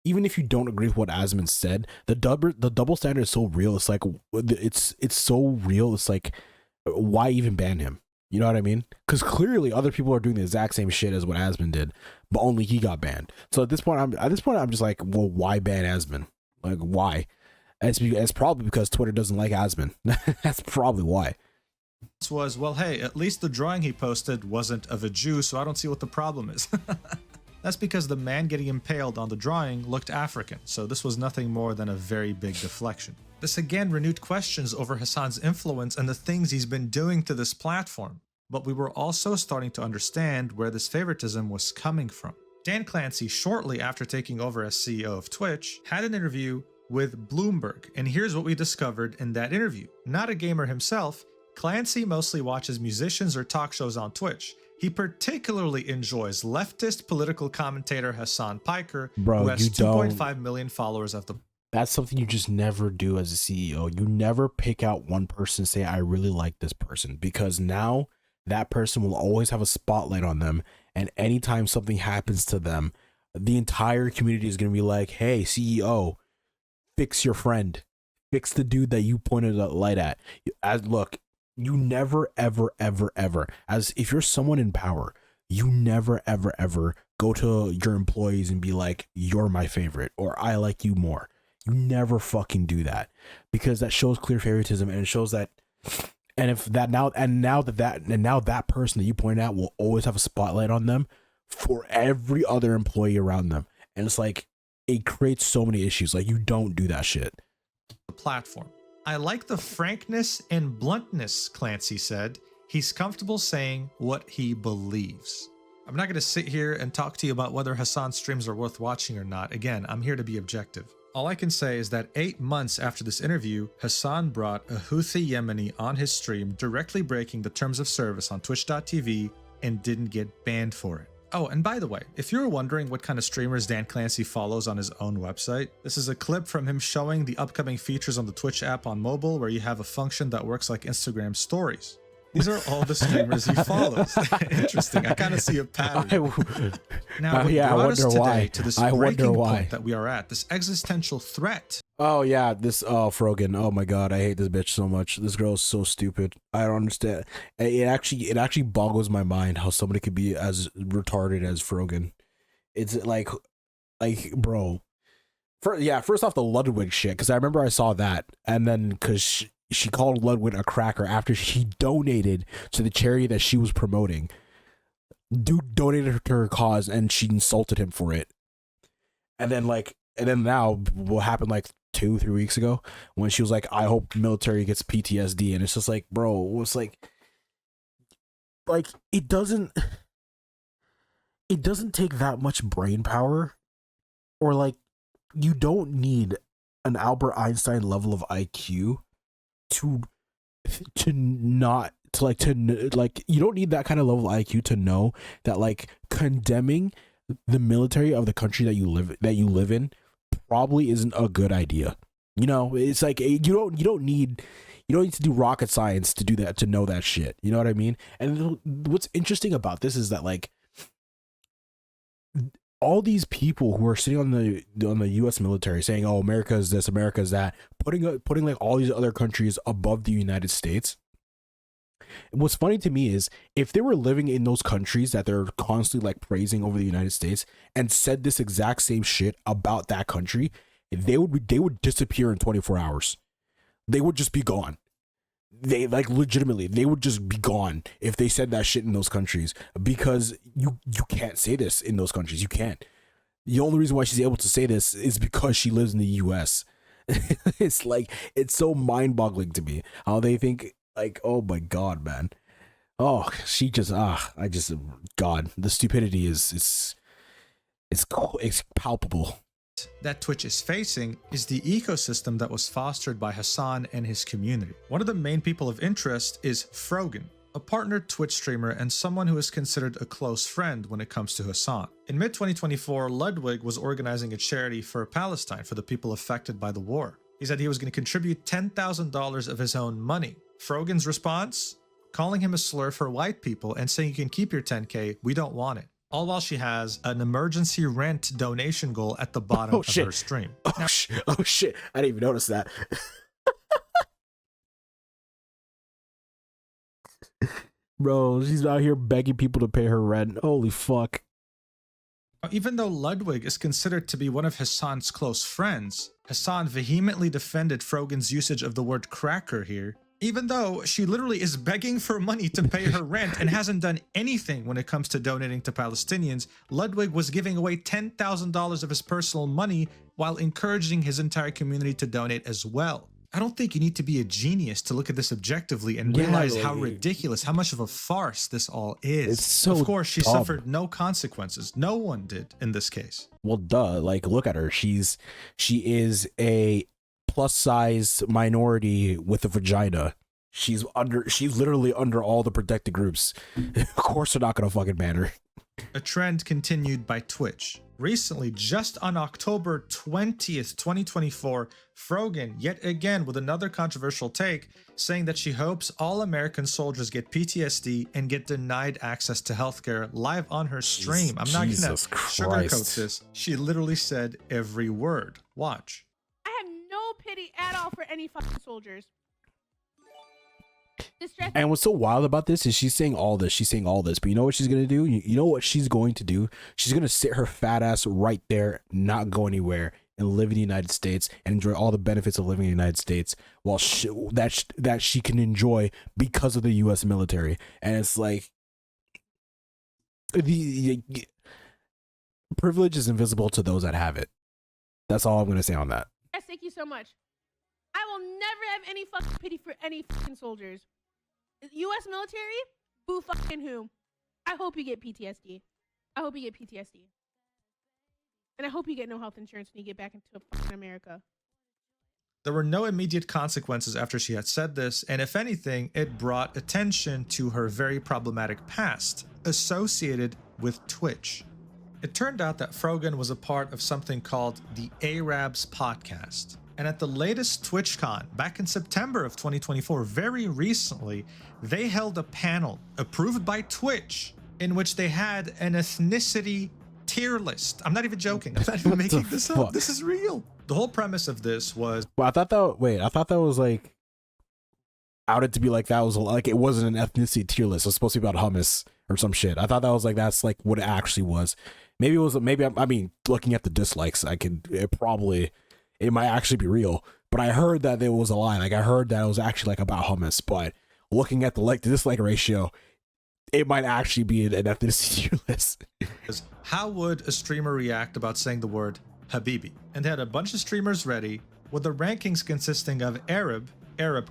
even if you don't agree with what Asmon said, the double standard is so real. It's like, it's so real. It's like, why even ban him? You know what I mean? Because clearly other people are doing the exact same shit as what Asmon did, but only he got banned. So at this point, I'm just like, well, why ban Asmon? Like, why? It's probably because Twitter doesn't like Asmon. That's probably why. Was, well, hey, at least the drawing he posted wasn't of a Jew, so I don't see what the problem is. That's because the man getting impaled on the drawing looked African, so this was nothing more than a very big deflection. This again renewed questions over Hassan's influence and the things he's been doing to this platform, but we were also starting to understand where this favoritism was coming from. Dan Clancy, shortly after taking over as CEO of Twitch, had an interview with Bloomberg, and here's what we discovered in that interview. Not a gamer himself, Clancy mostly watches musicians or talk shows on Twitch. He particularly enjoys leftist political commentator Hassan Piker, who has 2.5 million followers of the... That's something you just never do as a CEO. You never pick out one person and say, I really like this person, because now that person will always have a spotlight on them. And anytime something happens to them, the entire community is going to be like, hey, CEO, fix your friend, fix the dude that you pointed a light at. Look, you never, ever, ever, ever, as if you're someone in power, you never, ever, ever go to your employees and be like, you're my favorite, or I like you more. You never fucking do that, because that shows clear favoritism, and it shows that, and if that now that person that you point out will always have a spotlight on them for every other employee around them. And it's like, it creates so many issues. Like, you don't do that shit. The platform. I like the frankness and bluntness, Clancy said. He's comfortable saying what he believes. I'm not going to sit here and talk to you about whether Hassan's streams are worth watching or not. Again, I'm here to be objective. All I can say is that 8 months after this interview, Hassan brought a Houthi Yemeni on his stream, directly breaking the terms of service on twitch.tv, and didn't get banned for it. Oh, and by the way, if you're wondering what kind of streamers Dan Clancy follows on his own website, this is a clip from him showing the upcoming features on the Twitch app on mobile, where you have a function that works like Instagram stories. These are all the streamers he follows. Interesting. I kind of see a pattern. Now, what brought us today to this breaking point that we are at, this existential threat. Oh yeah, this Frogan. Oh my god, I hate this bitch so much. This girl is so stupid. I don't understand. It actually boggles my mind how somebody could be as retarded as Frogan. It's like bro. First off, the Ludwig shit, because I remember I saw that, and then because she called Ludwig a cracker after she donated to the charity that she was promoting. Dude donated to her cause, and she insulted him for it. And then now, what happened like 2-3 weeks ago, when she was like, I hope military gets PTSD, and it's just like, bro, it's like it doesn't take that much brain power, or like, you don't need an Albert Einstein level of IQ to you don't need that kind of level of IQ to know that like condemning the military of the country that you live in probably isn't a good idea. You know, it's like you don't need to do rocket science to do that, to know that shit. You know what I mean? And what's interesting about this is that like all these people who are sitting on the U.S. military saying, "Oh, America is this, America is that," putting like all these other countries above the United States. What's funny to me is if they were living in those countries that they're constantly like praising over the United States and said this exact same shit about that country, they would disappear in 24 hours. They would just be gone. They like legitimately, they would just be gone if they said that shit in those countries, because you can't say this in those countries. You can't. The only reason why she's able to say this is because she lives in the US. It's like, it's so mind-boggling to me how they think like, oh my god, man. Oh, God, the stupidity is palpable. threat that Twitch is facing is the ecosystem that was fostered by Hassan and his community. One of the main people of interest is Frogan, a partner Twitch streamer and someone who is considered a close friend when it comes to Hassan. In mid-2024, Ludwig was organizing a charity for Palestine for the people affected by the war. He said he was going to contribute $10,000 of his own money. Frogan's response? Calling him a slur for white people and saying you can keep your 10K, we don't want it. All while she has an emergency rent donation goal at the bottom of her stream. Oh shit, I didn't even notice that. Bro, she's out here begging people to pay her rent. Holy fuck. Even though Ludwig is considered to be one of Hassan's close friends, Hassan vehemently defended Frogan's usage of the word cracker here, even though she literally is begging for money to pay her rent and hasn't done anything when it comes to donating to Palestinians. Ludwig was giving away $10,000 of his personal money while encouraging his entire community to donate as well. I don't think you need to be a genius to look at this objectively and realize how ridiculous, how much of a farce this all is. It's so Of course, she dumb. suffered no consequences. No one did in this case. Well, duh. Like, look at her. She is a plus size minority with a vagina. She's literally under all the protected groups. Of course they're not gonna fucking ban her. A trend continued by Twitch. Recently, just on October 20th, 2024, Frogan, yet again with another controversial take, saying that she hopes all American soldiers get PTSD and get denied access to healthcare live on her stream. I'm not gonna sugarcoat this. She literally said every word. Watch. I have no pity at all for any fucking soldiers. And what's so wild about this is she's saying all this. But you know what she's going to do? You know what she's going to do? She's going to sit her fat ass right there, not go anywhere, and live in the United States and enjoy all the benefits of living in the United States while that she can enjoy because of the U.S. military. And it's like the privilege is invisible to those that have it. That's all I'm going to say on that. Yes, thank you so much. I will never have any fucking pity for any fucking soldiers. U.S. military? Boo fucking who? I hope you get PTSD. I hope you get PTSD. And I hope you get no health insurance when you get back into fucking America. There were no immediate consequences after she had said this, and if anything, it brought attention to her very problematic past associated with Twitch. It turned out that Frogan was a part of something called the Arabs podcast. And at the latest TwitchCon, back in September of 2024, very recently, they held a panel approved by Twitch in which they had an ethnicity tier list. I'm not even joking. I'm not even making this up. This is real. The whole premise of this was... Well, I thought that was like outed to be like that was like it wasn't an ethnicity tier list. It was supposed to be about hummus or some shit. I thought that was like that's like what it actually was. Maybe it was. I mean, looking at the dislikes, it might actually be real, but I heard that it was a lie. Like I heard that it was actually like about hummus, but looking at the dislike ratio, it might actually be an ethnicity tier list. How would a streamer react about saying the word Habibi? And they had a bunch of streamers ready with the rankings consisting of Arab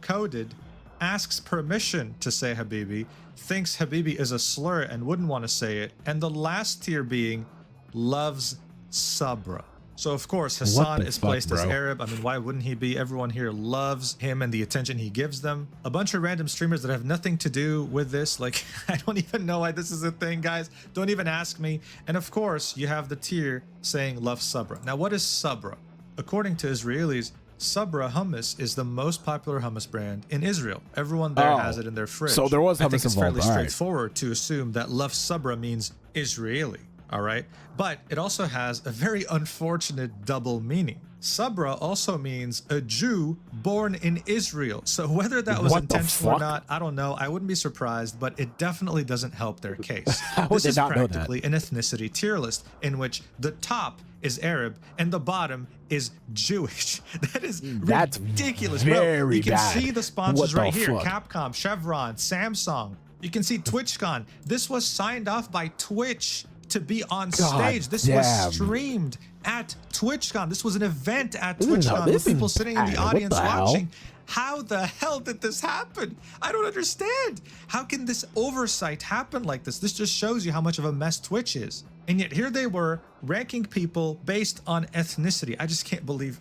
coded, asks permission to say Habibi, thinks Habibi is a slur and wouldn't want to say it, and the last tier being loves Sabra. So of course Hassan is placed as Arab. I mean, why wouldn't he be? Everyone here loves him and the attention he gives them. A bunch of random streamers that have nothing to do with this. Like, I don't even know why this is a thing, guys. Don't even ask me. And of course, you have the tier saying love Sabra. Now, what is Sabra? According to Israelis, Sabra hummus is the most popular hummus brand in Israel. Everyone there has it in their fridge. So there was hummus I think it's involved. fairly straightforward to assume that love Sabra means Israeli. All right, but it also has a very unfortunate double meaning. Sabra also means a Jew born in Israel. So whether that was intentional or not, I don't know. I wouldn't be surprised, but it definitely doesn't help their case. This is practically an ethnicity tier list in which the top is Arab and the bottom is Jewish. That is ridiculous. Very you can bad. see the sponsors right here: fuck? Capcom, Chevron, Samsung. You can see TwitchCon. This was signed off by Twitch to be on stage. This was streamed at TwitchCon. This was an event at This is TwitchCon this with people is sitting in bad. the What audience the hell? watching. How the hell did this happen? I don't understand. How can this oversight happen like this? This just shows you how much of a mess Twitch is. And yet here they were ranking people based on ethnicity. I just can't believe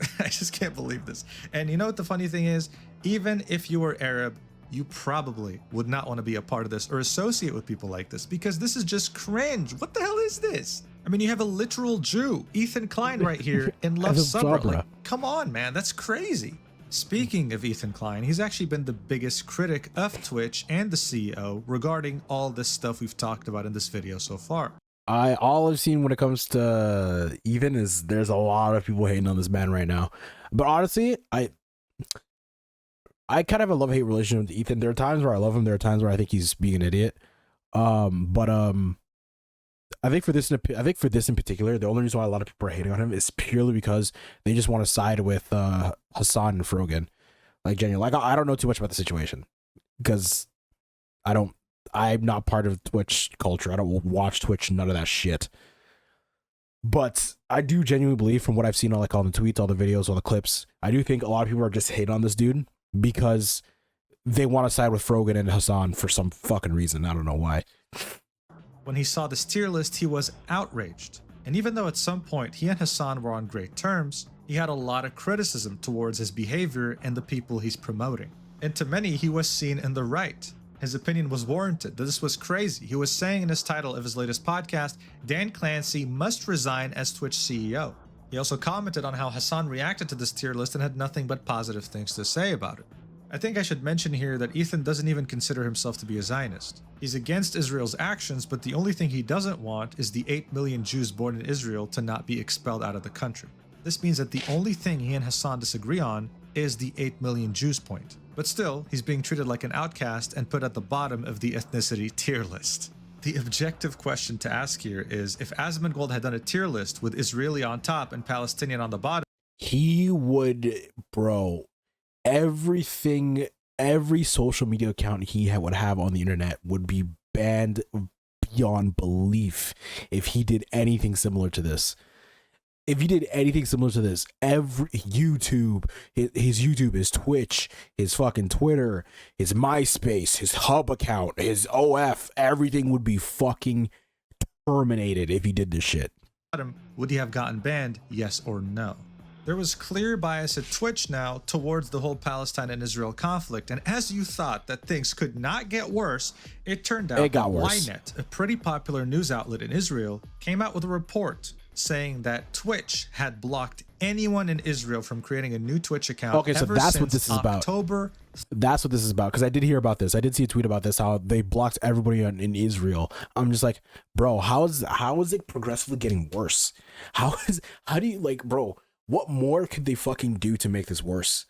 this. And you know what the funny thing is? Even if you were Arab, you probably would not want to be a part of this or associate with people like this, because this is just cringe. What the hell is this? I mean, you have a literal Jew, Ethan Klein, right here in Love As a Sabra. Sabra. Like, come on, man, that's crazy. Speaking of Ethan Klein, he's actually been the biggest critic of Twitch and the CEO regarding all this stuff we've talked about in this video so far. All I've seen when it comes to Ethan is there's a lot of people hating on this man right now. But honestly, I kind of have a love-hate relationship with Ethan. There are times where I love him. There are times where I think he's being an idiot. I think for this in particular, the only reason why a lot of people are hating on him is purely because they just want to side with Hassan and Frogan. Like, genuinely, like I don't know too much about the situation because I'm not part of Twitch culture. I don't watch Twitch, none of that shit. But I do genuinely believe, from what I've seen on like all the tweets, all the videos, all the clips, I do think a lot of people are just hating on this dude because they want to side with Frogan and Hassan for some fucking reason. I don't know why. When he saw this tier list, he was outraged. And even though at some point he and Hassan were on great terms, he had a lot of criticism towards his behavior and the people he's promoting. And to many, he was seen in the right. His opinion was warranted, that this was crazy. He was saying in his title of his latest podcast, Dan Clancy must resign as Twitch CEO. He also commented on how Hassan reacted to this tier list and had nothing but positive things to say about it. I think I should mention here that Ethan doesn't even consider himself to be a Zionist. He's against Israel's actions, but the only thing he doesn't want is the 8 million Jews born in Israel to not be expelled out of the country. This means that the only thing he and Hassan disagree on is the 8 million Jews point. But still, he's being treated like an outcast and put at the bottom of the ethnicity tier list. The objective question to ask here is, if Asmongold had done a tier list with Israeli on top and Palestinian on the bottom, He would, bro, every social media account he would have on the internet would be banned beyond belief if he did anything similar to this. If he did anything similar to this, every YouTube, his YouTube, his Twitch, his fucking Twitter, his MySpace, his Hub account, his OF, everything would be fucking terminated if he did this shit. would he have gotten banned? Yes or no? There was clear bias at Twitch now towards the whole Palestine and Israel conflict, and as you thought that things could not get worse, it turned out It got worse. Ynet, a pretty popular news outlet in Israel, came out with a report saying that Twitch had blocked anyone in Israel from creating a new Twitch account. Okay, so ever that's what since this is about. October. That's what this is about, because I did hear about this. I did see a tweet about this, how they blocked everybody in Israel. I'm just like, bro, how is it progressively getting worse? How do you, like, bro, what more could they fucking do to make this worse?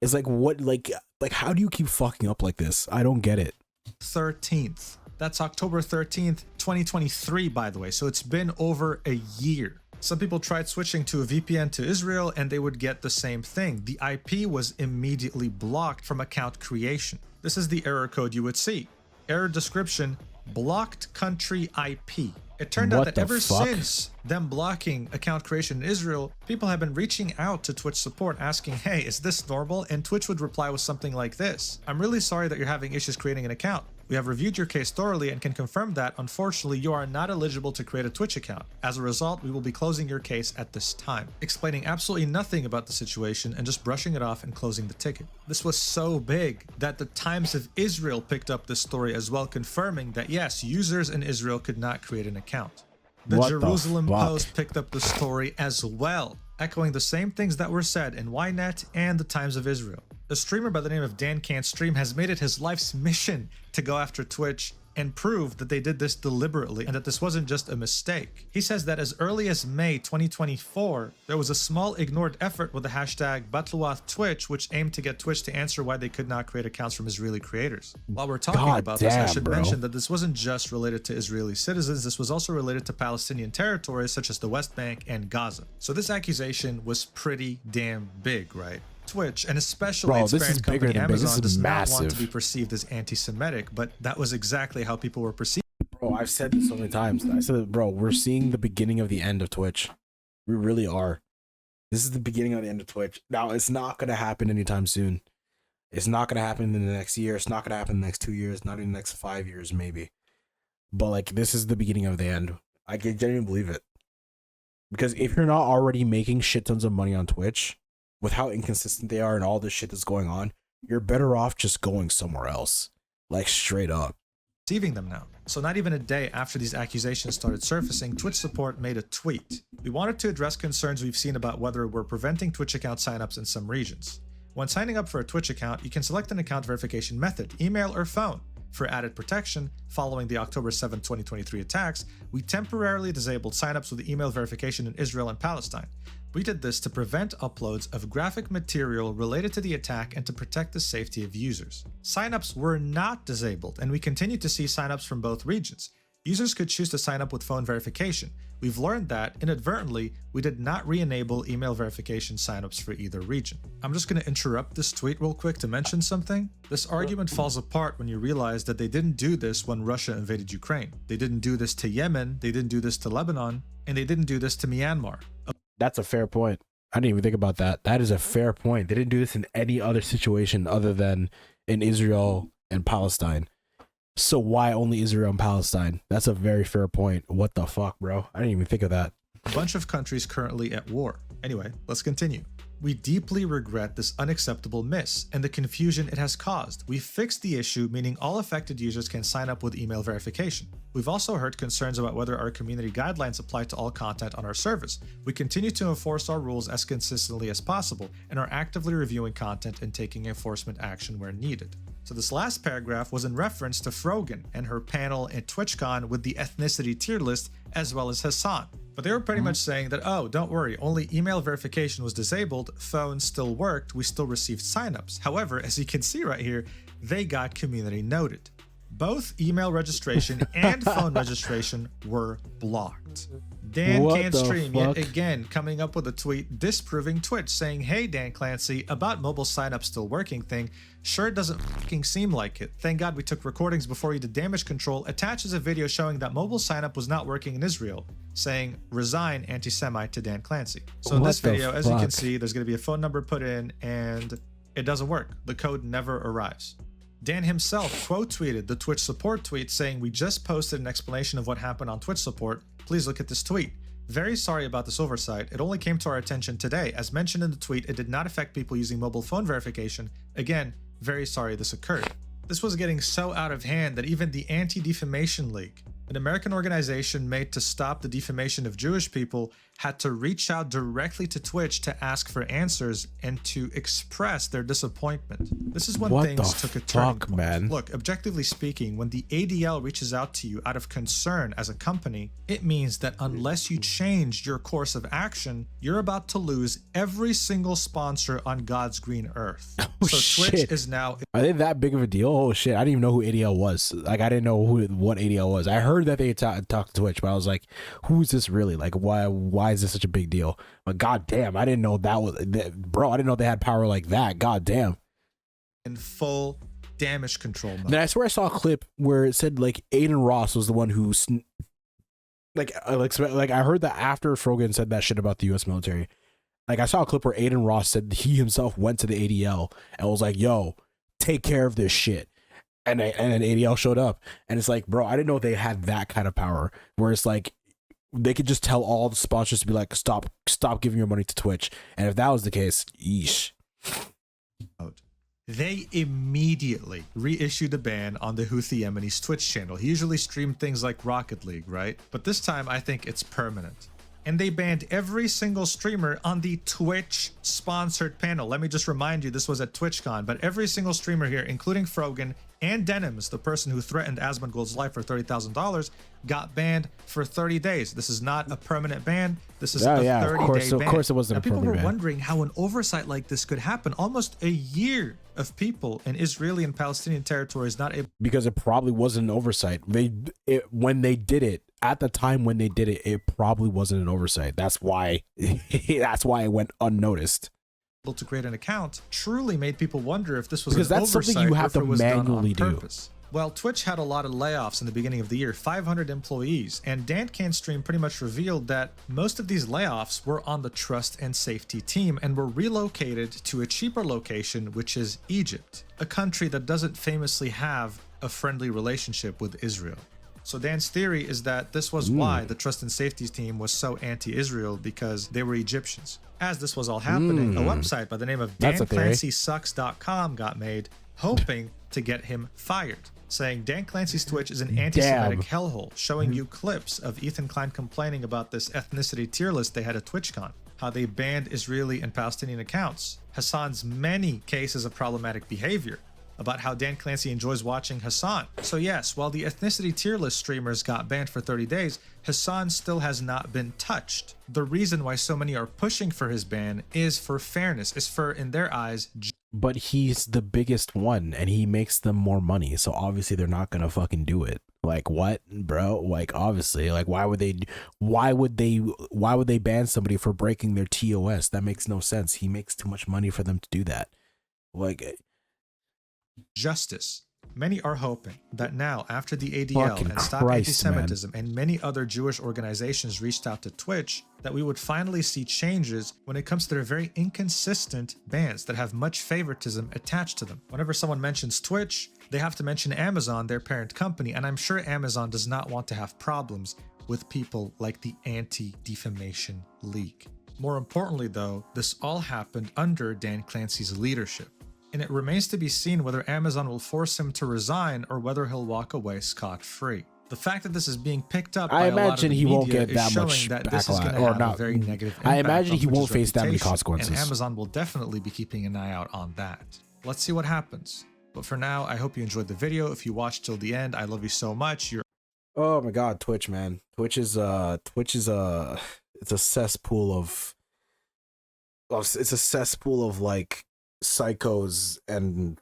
It's like, what, like how do you keep fucking up like this? I don't get it. 13th. That's October 13th, 2023, by the way. So it's been over a year. Some people tried switching to a VPN to Israel and they would get the same thing. The IP was immediately blocked from account creation. This is the error code you would see. Error description, blocked country IP. It turned out What that the ever fuck? since them blocking account creation in Israel, people have been reaching out to Twitch support asking, hey, is this normal? And Twitch would reply with something like this: I'm really sorry that you're having issues creating an account. We have reviewed your case thoroughly and can confirm that, unfortunately, you are not eligible to create a Twitch account. As a result, we will be closing your case at this time, explaining absolutely nothing about the situation and just brushing it off and closing the ticket. This was so big that the Times of Israel picked up this story as well, confirming that yes, users in Israel could not create an account. The What the Jerusalem fuck? Post picked up the story as well, echoing the same things that were said in Ynet and the Times of Israel. A streamer by the name of Dan Can't Stream has made it his life's mission to go after Twitch and prove that they did this deliberately and that this wasn't just a mistake. He says that as early as May 2024, there was a small ignored effort with the hashtag #BatluathTwitch, which aimed to get Twitch to answer why they could not create accounts from Israeli creators. While we're talking God about this, I damn, should bro. mention that this wasn't just related to Israeli citizens, this was also related to Palestinian territories such as the West Bank and Gaza. So this accusation was pretty damn big, right? Twitch, and especially Bro, its this parent is bigger company than big. This Amazon, is does not want to massive. be perceived as anti-Semitic, but that was exactly how people were perceived. Bro, I've said this so many times. I said, bro, we're seeing the beginning of the end of Twitch. We really are. This is the beginning of the end of Twitch. Now, it's not going to happen anytime soon. It's not going to happen in the next year. It's not going to happen in the next 2 years, not in the next 5 years, maybe. But, like, this is the beginning of the end. I can genuinely believe it. Because if you're not already making shit tons of money on Twitch, with how inconsistent they are and all this shit that's going on, you're better off just going somewhere else. Like, straight up. Receiving them now. So not even a day after these accusations started surfacing, Twitch support made a tweet. We wanted to address concerns we've seen about whether we're preventing Twitch account signups in some regions. When signing up for a Twitch account, you can select an account verification method, email or phone. For added protection, following the October 7, 2023 attacks, we temporarily disabled signups with email verification in Israel and Palestine. We did this to prevent uploads of graphic material related to the attack and to protect the safety of users. Signups were not disabled, and we continue to see signups from both regions. Users could choose to sign up with phone verification. We've learned that, inadvertently, we did not re-enable email verification signups for either region. I'm just going to interrupt this tweet real quick to mention something. This argument falls apart when you realize that they didn't do this when Russia invaded Ukraine. They didn't do this to Yemen, they didn't do this to Lebanon, and they didn't do this to Myanmar. That's a fair point. I didn't even think about that. That is a fair point. They didn't do this in any other situation other than in Israel and Palestine. So why only Israel and Palestine? That's a very fair point. What the fuck, bro? I didn't even think of that. A bunch of countries currently at war. Anyway, let's continue. We deeply regret this unacceptable miss and the confusion it has caused. We fixed the issue, meaning all affected users can sign up with email verification. We've also heard concerns about whether our community guidelines apply to all content on our service. We continue to enforce our rules as consistently as possible and are actively reviewing content and taking enforcement action where needed. So this last paragraph was in reference to Frogan and her panel at TwitchCon with the ethnicity tier list, as well as Hassan. But they were pretty much saying that, oh, don't worry, only email verification was disabled, phones still worked, we still received signups. However, as you can see right here, they got community noted. Both email registration and phone registration were blocked. Dan What Can't the Stream fuck? yet again coming up with a tweet disproving Twitch, saying, hey Dan Clancy, about mobile signup still working thing, sure doesn't fucking seem like it. Thank God we took recordings before you did damage control. Attaches a video showing that mobile signup was not working in Israel, saying resign anti-Semite to Dan Clancy. So in What this the video, as you can fuck? see, there's going to be a phone number put in and it doesn't work. The code never arrives. Dan himself quote tweeted the Twitch support tweet saying, we just posted an explanation of what happened on Twitch support. Please look at this tweet. Very sorry about this oversight. It only came to our attention today. As mentioned in the tweet, it did not affect people using mobile phone verification. Again, very sorry this occurred. This was getting so out of hand that even the Anti-Defamation League, an American organization made to stop the defamation of Jewish people, had to reach out directly to Twitch to ask for answers and to express their disappointment. This is when What things the took a turning fuck, point. man? Look, objectively speaking, when the ADL reaches out to you out of concern as a company, it means that unless you change your course of action, you're about to lose every single sponsor on God's green earth. Oh, So Twitch shit. is now Are they that big of a deal? Oh shit! I didn't even know who ADL was. Like, I didn't know what ADL was. I heard that they talked to Twitch, but I was like, who's this really? Like, why is this such a big deal? But goddamn, I didn't know bro. I didn't know they had power like that. Goddamn. in full damage control mode. Then I swear I saw a clip where it said like Aiden Ross was the one who like I heard that after Frogan said that shit about the U.S. military. Like, I saw a clip where Aiden Ross said he himself went to the ADL and was like, yo, take care of this shit. And then ADL showed up. And it's like, bro, I didn't know they had that kind of power. Where it's like, they could just tell all the sponsors to be like, stop giving your money to Twitch. And if that was the case, yeesh. They immediately reissued a ban on the Houthi Yemeni's Twitch channel. He usually streamed things like Rocket League, right? But this time I think it's permanent. And they banned every single streamer on the Twitch sponsored panel. Let me just remind you, this was at TwitchCon, but every single streamer here, including Frogan and Denims, the person who threatened Asmongold's life for $30,000, got banned for 30 days. This is not a permanent ban. This is a 30-day ban. Of course it wasn't Now, a people permanent were ban. wondering how an oversight like this could happen. Almost a year of people in Israeli and Palestinian territories not able. Because it probably wasn't an oversight. When they did it, at the time when they did it, it probably wasn't an oversight. That's why it went unnoticed. To create an account truly made people wonder if this was Because an that's oversight something you have or if to it was done on manually do. purpose. Well, Twitch had a lot of layoffs in the beginning of the year, 500 employees, and Dan Can's stream pretty much revealed that most of these layoffs were on the trust and safety team and were relocated to a cheaper location, which is Egypt, a country that doesn't famously have a friendly relationship with Israel. So Dan's theory is that this was why the trust and safety team was so anti-Israel, because they were Egyptians. As this was all happening, a website by the name of DanClancySucks.com got made, hoping to get him fired, saying Dan Clancy's Twitch is an anti-Semitic hellhole, showing you clips of Ethan Klein complaining about this ethnicity tier list they had at TwitchCon, how they banned Israeli and Palestinian accounts, Hassan's many cases of problematic behavior, about how Dan Clancy enjoys watching Hassan. So yes, while the ethnicity tier list streamers got banned for 30 days, Hassan still has not been touched. The reason why so many are pushing for his ban is for fairness, is for, in their eyes, but he's the biggest one and he makes them more money, so obviously they're not gonna fucking do it. Like, what, bro? Like, obviously, like, why would they ban somebody for breaking their TOS? That makes no sense. He makes too much money for them to do that. Like, justice. Many are hoping that now, after the ADL Fucking and Stop Christ, Anti-Semitism and many other Jewish organizations reached out to Twitch, that we would finally see changes when it comes to their very inconsistent bans that have much favoritism attached to them. Whenever someone mentions Twitch, they have to mention Amazon, their parent company, and I'm sure Amazon does not want to have problems with people like the Anti-Defamation League. More importantly though, this all happened under Dan Clancy's leadership, and it remains to be seen whether Amazon will force him to resign or whether he'll walk away scot-free. The fact that this is being picked up by I a lot of imagine the he won't media get is that showing much that this is going backlash, to or have not. a very negative impact I imagine on he won't Twitch's face that many reputation, consequences. and Amazon will definitely be keeping an eye out on that. Let's see what happens. But for now, I hope you enjoyed the video. If you watched till the end, I love you so much. You're Oh my god, Twitch, man. Twitch is it's a cesspool of like psychos and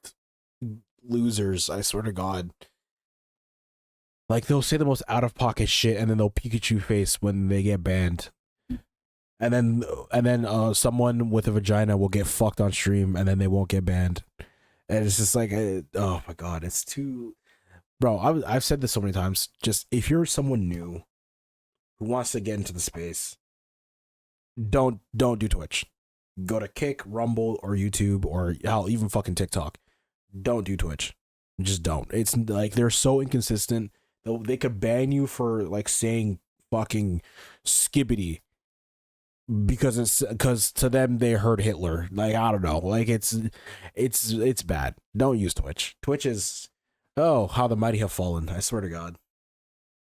losers, I swear to god. Like, they'll say the most out of pocket shit and then they'll Pikachu face when they get banned. And then someone with a vagina will get fucked on stream and then they won't get banned. And it's just like, oh my god, it's too... Bro, I've said this so many times. Just, if you're someone new who wants to get into the space, don't do Twitch. Go to Kick, Rumble, or YouTube, or hell, even fucking TikTok. Don't do Twitch. Just don't. It's like, they're so inconsistent. They could ban you for like saying fucking skibbity because to them they heard Hitler. Like, I don't know. Like, it's bad. Don't use Twitch. Twitch is, oh, how the mighty have fallen. I swear to God.